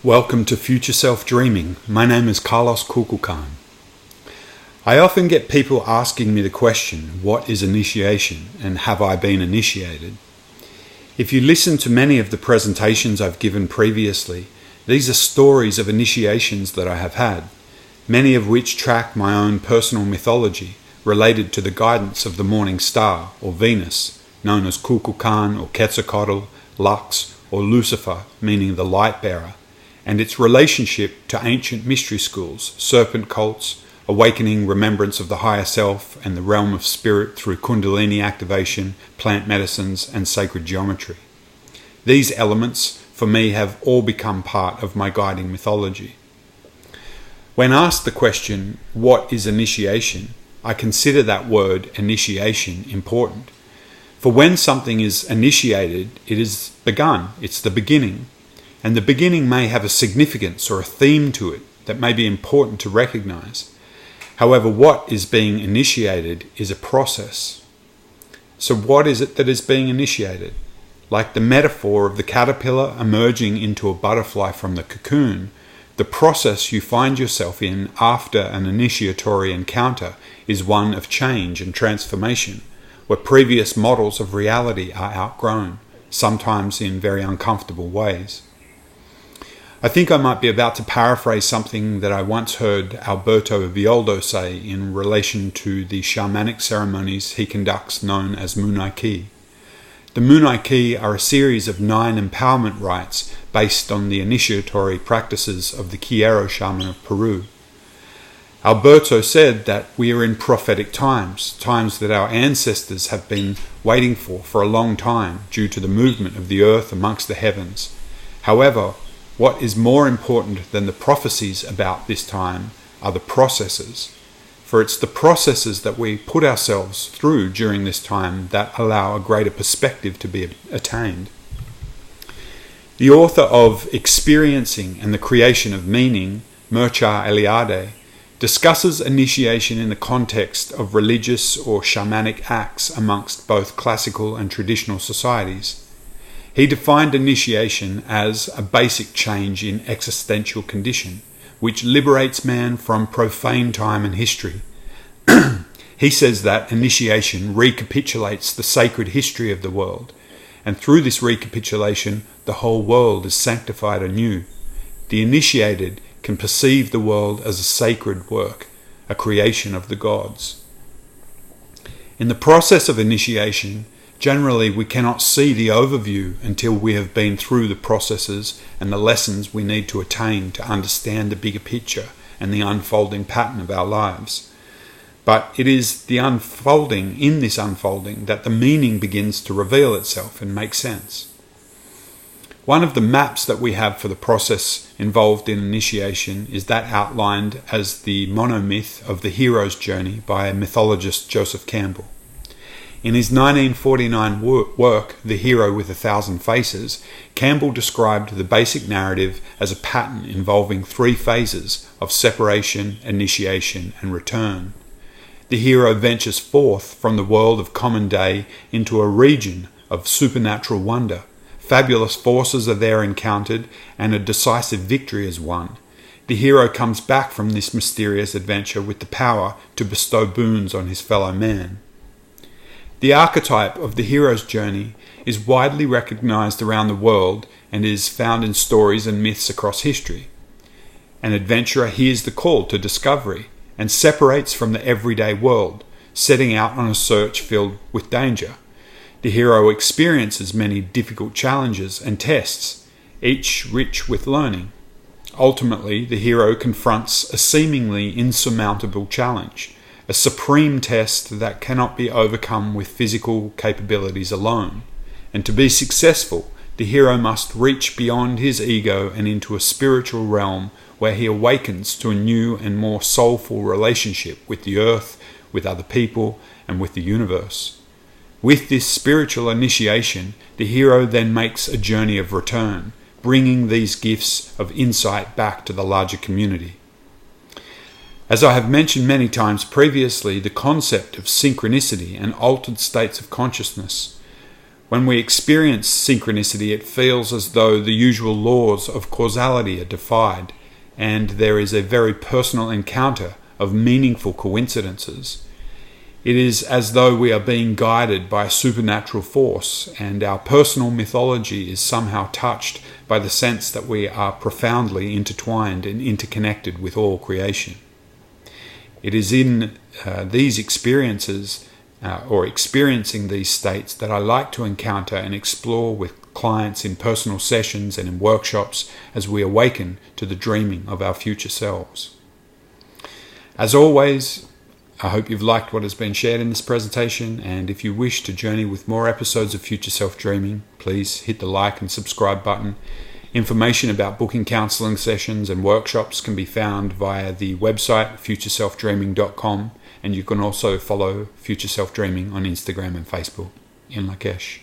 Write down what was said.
Welcome to Future Self Dreaming. My name is Carlos Kukulkan. I often get people asking me the question, what is initiation and have I been initiated? If you listen to many of the presentations I've given previously, these are stories of initiations that I have had, many of which track my own personal mythology related to the guidance of the morning star or Venus, known as Kukulkan or Quetzalcoatl, Lux or Lucifer, meaning the light bearer, and its relationship to ancient mystery schools, serpent cults, awakening remembrance of the higher self and the realm of spirit through kundalini activation, plant medicines, and sacred geometry. These elements, for me, have all become part of my guiding mythology. When asked the question, what is initiation, I consider that word, initiation, important. For when something is initiated, it is begun, it's the beginning. And the beginning may have a significance or a theme to it that may be important to recognize. However, what is being initiated is a process. So what is it that is being initiated? Like the metaphor of the caterpillar emerging into a butterfly from the cocoon, the process you find yourself in after an initiatory encounter is one of change and transformation, where previous models of reality are outgrown, sometimes in very uncomfortable ways. I think I might be about to paraphrase something that I once heard Alberto Villoldo say in relation to the shamanic ceremonies he conducts known as Munaiki. The Munaiki are a series of 9 empowerment rites based on the initiatory practices of the Quiero shaman of Peru. Alberto said that we are in prophetic times that our ancestors have been waiting for a long time due to the movement of the earth amongst the heavens. However, what is more important than the prophecies about this time are the processes. For it's the processes that we put ourselves through during this time that allow a greater perspective to be attained. The author of Experiencing and the Creation of Meaning, Mircea Eliade, discusses initiation in the context of religious or shamanic acts amongst both classical and traditional societies. He defined initiation as a basic change in existential condition, which liberates man from profane time and history. He says that initiation recapitulates the sacred history of the world, and through this recapitulation, the whole world is sanctified anew. The initiated can perceive the world as a sacred work, a creation of the gods. In the process of initiation, generally, we cannot see the overview until we have been through the processes and the lessons we need to attain to understand the bigger picture and the unfolding pattern of our lives. But it is the unfolding, in this unfolding, that the meaning begins to reveal itself and make sense. One of the maps that we have for the process involved in initiation is that outlined as the monomyth of the hero's journey by mythologist Joseph Campbell. In his 1949 work, The Hero with 1,000 Faces, Campbell described the basic narrative as a pattern involving 3 phases of separation, initiation, and return. The hero ventures forth from the world of common day into a region of supernatural wonder. Fabulous forces are there encountered, and a decisive victory is won. The hero comes back from this mysterious adventure with the power to bestow boons on his fellow man. The archetype of the hero's journey is widely recognized around the world and is found in stories and myths across history. An adventurer hears the call to discovery and separates from the everyday world, setting out on a search filled with danger. The hero experiences many difficult challenges and tests, each rich with learning. Ultimately, the hero confronts a seemingly insurmountable challenge, a supreme test that cannot be overcome with physical capabilities alone. And to be successful, the hero must reach beyond his ego and into a spiritual realm where he awakens to a new and more soulful relationship with the earth, with other people, and with the universe. With this spiritual initiation, the hero then makes a journey of return, bringing these gifts of insight back to the larger community. As I have mentioned many times previously, the concept of synchronicity and altered states of consciousness. When we experience synchronicity, it feels as though the usual laws of causality are defied, and there is a very personal encounter of meaningful coincidences. It is as though we are being guided by a supernatural force, and our personal mythology is somehow touched by the sense that we are profoundly intertwined and interconnected with all creation. It is in these experiences, or experiencing these states, that I like to encounter and explore with clients in personal sessions and in workshops as we awaken to the dreaming of our future selves. As always, I hope you've liked what has been shared in this presentation, and if you wish to journey with more episodes of Future Self Dreaming, please hit the like and subscribe button. Information about booking counselling sessions and workshops can be found via the website futureselfdreaming.com, and you can also follow Future Self Dreaming on Instagram and Facebook. In Lakesh.